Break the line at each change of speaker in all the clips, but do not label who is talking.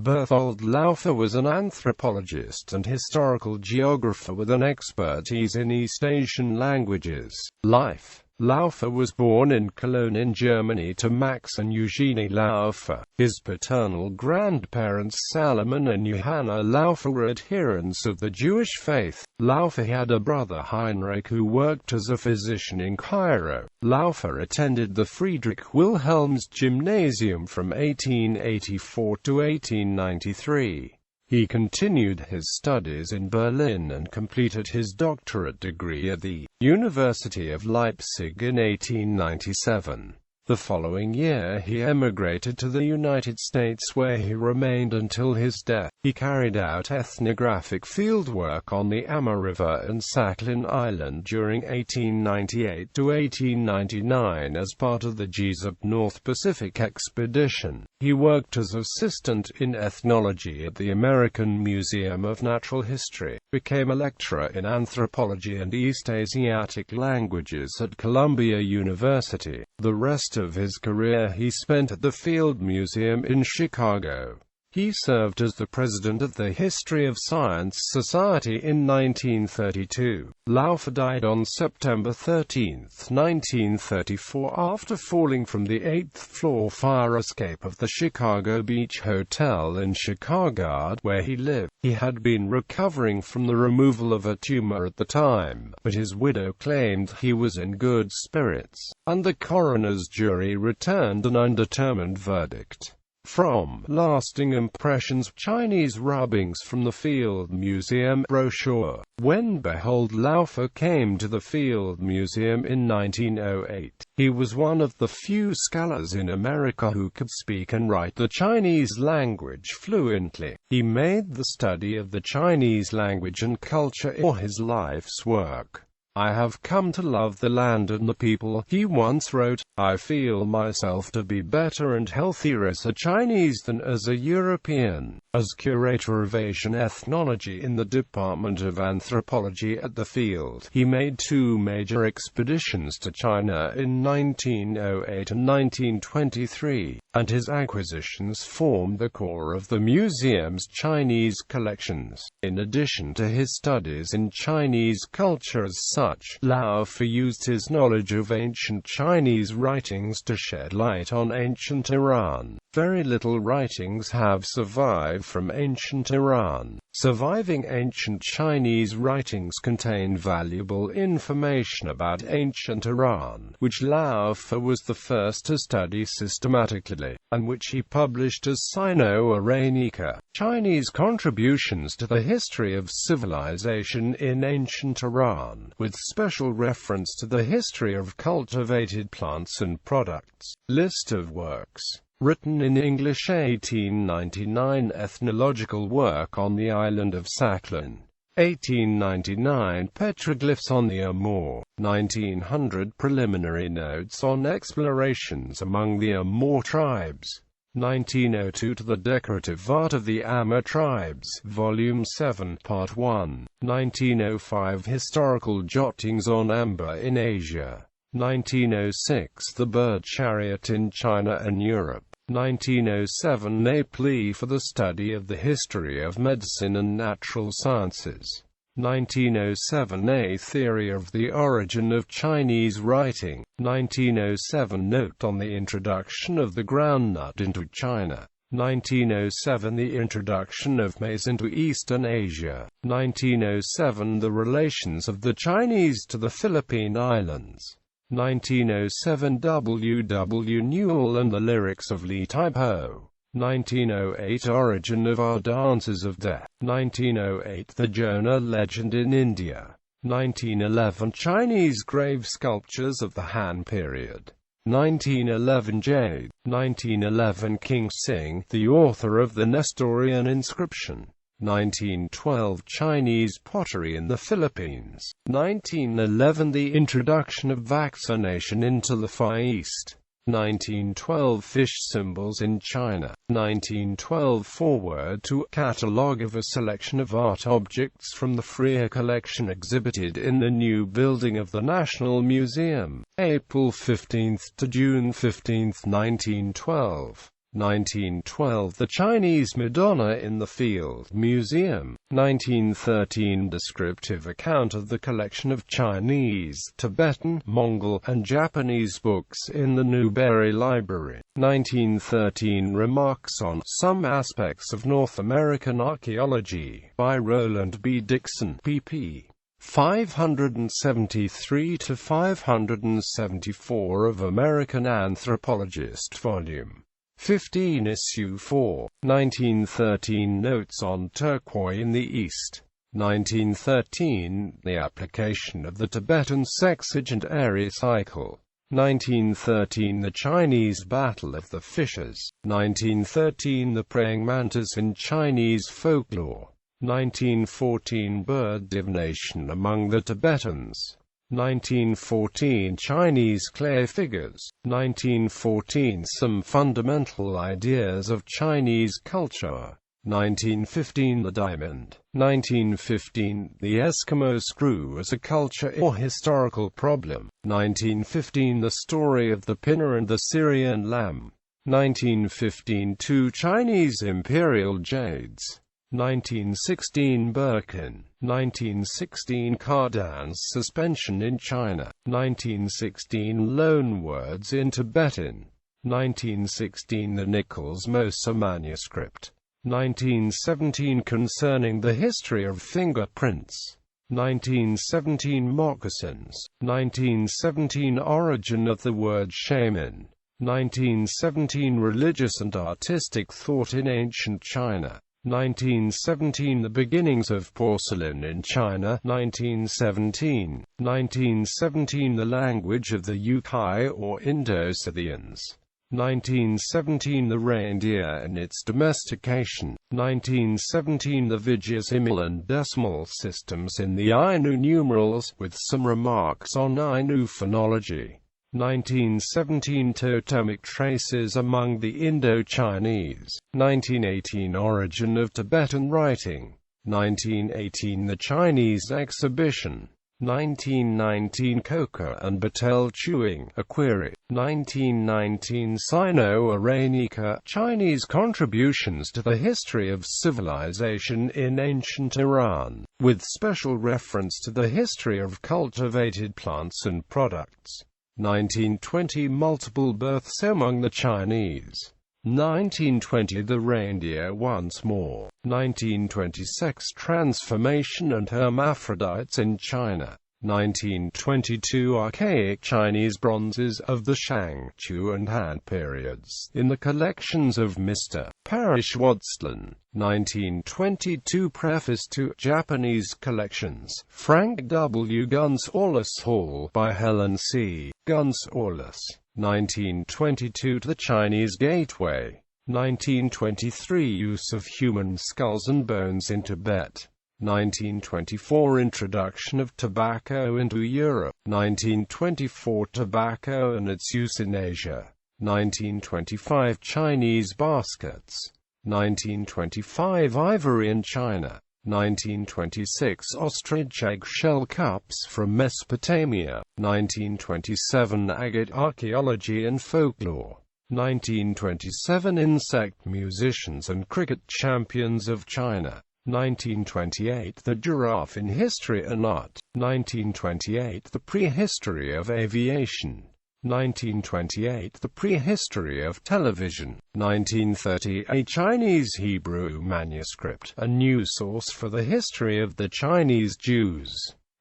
Berthold Laufer was an anthropologist and historical geographer with an expertise in East Asian languages. Life. Laufer was born in Cologne in Germany to Max and Eugenie Laufer. His paternal grandparents Salomon and Johanna Laufer were adherents of the Jewish faith. Laufer had a brother Heinrich who worked as a physician in Cairo. Laufer attended the Friedrich Wilhelms Gymnasium from 1884 to 1893. He continued his studies in Berlin and completed his doctorate degree at the University of Leipzig in 1897. The following year he emigrated to the United States where he remained until his death. He carried out ethnographic fieldwork on the Amur River and Sakhalin Island during 1898 to 1899 as part of the Jesup North Pacific Expedition. He worked as assistant in ethnology at the American Museum of Natural History, became a lecturer in anthropology and East Asiatic languages at Columbia University. The rest of his career he spent at the Field Museum in Chicago. He served as the president of the History of Science Society in 1932. Laufer died on September 13, 1934 after falling from the 8th-floor fire escape of the Chicago Beach Hotel in Chicago, where he lived. He had been recovering from the removal of a tumor at the time, but his widow claimed he was in good spirits, and the coroner's jury returned an undetermined verdict. From Lasting Impressions, Chinese Rubbings from the Field Museum brochure. When Berthold Laufer came to the Field Museum in 1908, he was one of the few scholars in America who could speak and write the Chinese language fluently. He made the study of the Chinese language and culture for his life's work. "I have come to love the land and the people," he once wrote. "I feel myself to be better and healthier as a Chinese than as a European." As curator of Asian ethnology in the Department of Anthropology at the Field, he made two major expeditions to China in 1908 and 1923, and his acquisitions formed the core of the museum's Chinese collections. In addition to his studies in Chinese culture as such, Laufer used his knowledge of ancient Chinese writings to shed light on ancient Iran. Very little writings have survived from ancient Iran. Surviving ancient Chinese writings contain valuable information about ancient Iran, which Laufer was the first to study systematically, and which he published as Sino-Iranica, Chinese Contributions to the History of Civilization in Ancient Iran, with special reference to the history of cultivated plants and products. List of works. Written in English 1899 Ethnological work on the island of Sakhalin. 1899 Petroglyphs on the Amur. 1900 Preliminary notes on explorations among the Amur tribes. 1902 To the Decorative Art of the Amur Tribes, Volume 7, Part 1. 1905 Historical Jottings on Amber in Asia. 1906 The Bird Chariot in China and Europe. 1907 A Plea for the Study of the History of Medicine and Natural Sciences. 1907 A Theory of the Origin of Chinese Writing. 1907 Note on the Introduction of the Groundnut into China. 1907 The Introduction of Maize into Eastern Asia. 1907 The Relations of the Chinese to the Philippine Islands. 1907 W. W. Newell and the Lyrics of Li Taipo. 1908 Origin of Our Dances of Death. 1908 The Jonah Legend in India. 1911 Chinese Grave Sculptures of the Han Period. 1911 Jade. 1911 King Sing, the author of the Nestorian inscription. 1912 Chinese pottery in the Philippines. 1911 The introduction of vaccination into the Far East. 1912 Fish symbols in China. 1912 Foreword to a catalogue of a selection of art objects from the Freer collection exhibited in the new building of the National Museum. April 15 to June 15, 1912. 1912 The Chinese Madonna in the Field Museum. 1913 Descriptive account of the collection of Chinese, Tibetan, Mongol, and Japanese books in the Newberry Library. 1913 Remarks on some aspects of North American archaeology by Roland B. Dixon, pp. 573 to 574 of American Anthropologist, Volume 15, Issue 4. 1913 Notes on Turquoise in the East. 1913 The application of the Tibetan sexagent Eri cycle. 1913 The Chinese Battle of the Fishes. 1913 The Praying Mantis in Chinese folklore. 1914 Bird divination among the Tibetans. 1914 Chinese clay figures. 1914 Some fundamental ideas of Chinese culture. 1915 The diamond. 1915 The Eskimo screw as a culture or historical problem. 1915 The story of the pinner and the Syrian lamb. 1915 Two Chinese imperial jades. 1916 Birkin. 1916 Car dance suspension in China. 1916 Loanwords in Tibetan. 1916 The Nichols Moser manuscript. 1917 Concerning the history of fingerprints. 1917 Moccasins. 1917 Origin of the word shaman. 1917 Religious and artistic thought in ancient China. 1917 The beginnings of porcelain in China. 1917. 1917 The language of the Yukai or Indo-Scythians. 1917 The reindeer and its domestication. 1917 The Vijayasimhan decimal systems in the Ainu numerals, with some remarks on Ainu phonology. 1917 Totemic traces among the Indo-Chinese. 1918 Origin of Tibetan writing. 1918 The Chinese exhibition. 1919 Coca and Batel chewing, a query. 1919 Sino-Iranian Chinese contributions to the history of civilization in ancient Iran, with special reference to the history of cultivated plants and products. 1920 Multiple births among the Chinese. 1920 The reindeer once more. 1920 Sex transformation and hermaphrodites in China. 1922 Archaic Chinese bronzes of the Shang, Chu and Han periods in the collections of Mr. Parrish Wadston. 1922 Preface to Japanese Collections, Frank W. Gunsaulus Hall by Helen C. Gunsaulus. 1922 The Chinese Gateway. 1923 Use of human skulls and bones in Tibet. 1924 Introduction of tobacco into Europe. 1924 Tobacco and its use in Asia. 1925 Chinese baskets. 1925 Ivory in China. 1926 Ostrich egg-shell cups from Mesopotamia. 1927 Agate archaeology and folklore. 1927 Insect musicians and cricket champions of China. 1928 The giraffe in history and art. 1928 The prehistory of aviation. 1928 The prehistory of television. 1930 A Chinese Hebrew manuscript, a new source for the history of the Chinese Jews.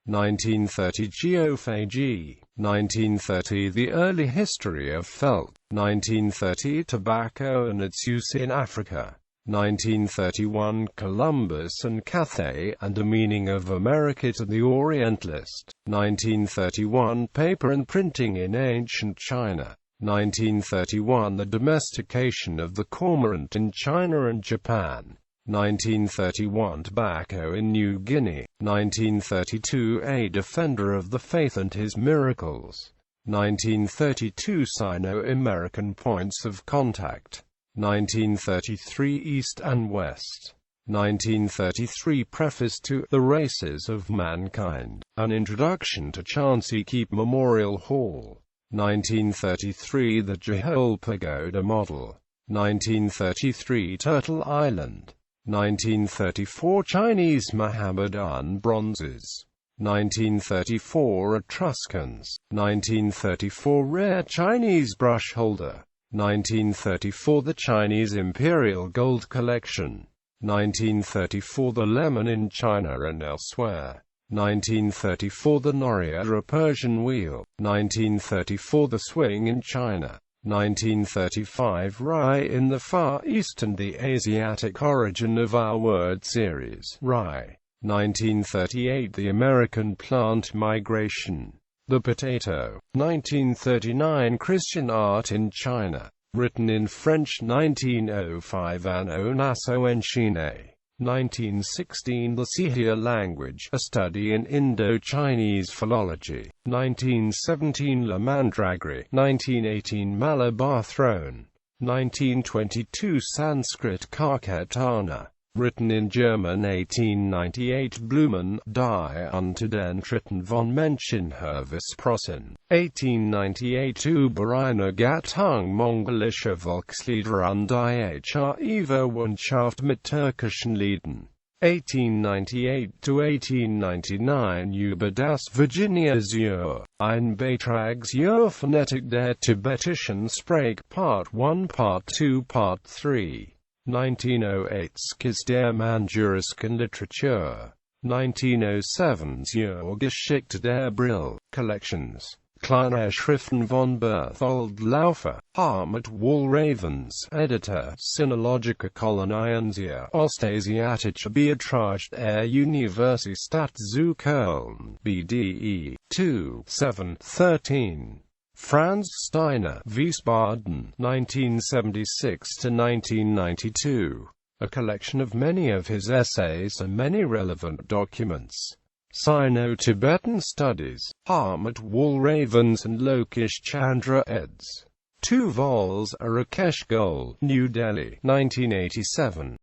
1930 Geophagy. 1930 The early history of felt. 1930 Tobacco and its use in Africa. 1931 Columbus and Cathay and a meaning of America to the Orientalist. 1931 Paper and printing in ancient China. 1931 The domestication of the cormorant in China and Japan. 1931 Tobacco in New Guinea. 1932 A defender of the faith and his miracles. 1932 Sino-American points of contact. 1933 East and West. 1933 Preface to The Races of Mankind, an introduction to Chauncey Keep Memorial Hall. 1933 The Jehol Pagoda Model. 1933 Turtle Island. 1934 Chinese Mohammedan bronzes. 1934 Etruscans. 1934 Rare Chinese brush holder. 1934 The Chinese Imperial Gold Collection. 1934 The lemon in China and elsewhere. 1934 The Noria Persian wheel. 1934 The swing in China. 1935 Rye in the Far East and the Asiatic origin of our word series, rye. 1938 The American plant migration. The potato. 1939 Christian art in China. Written in French. 1905 Anno Naso en Chine. 1916 The Sihia language, a study in Indo-Chinese philology. 1917 La Mandragora. 1918 Malabar throne. 1922 Sanskrit Kaketana. Written in German. 1898 Blumen, die unter den Tritten von Menschenhervisprossen. 1898 Über eine Gattung mongolischer Volkslieder und die Verwandtschaft mit türkischen Liedern. 1898 to 1899 Über das Virginia-Jahr, ein Beitragsjahr Phonetik der tibetischen Sprache Part 1 Part 2 Part 3. 1908 Skis der Manchurisken Literatur. 1907 Zur Geschichte der Brill, Collections. Kleine Schriften von Berthold Laufer, Harmut Wallravens, Editor, Sinologische Koloniensia Ostasiatische Beatracht der Universität zu Köln, BDE, 2, 7, 13. Franz Steiner, Wiesbaden, 1976 to 1992. A collection of many of his essays and many relevant documents. Sino-Tibetan Studies, Harmut Wallravens and Lokesh Chandra eds. 2 vols. Rakesh Goel, New Delhi, 1987.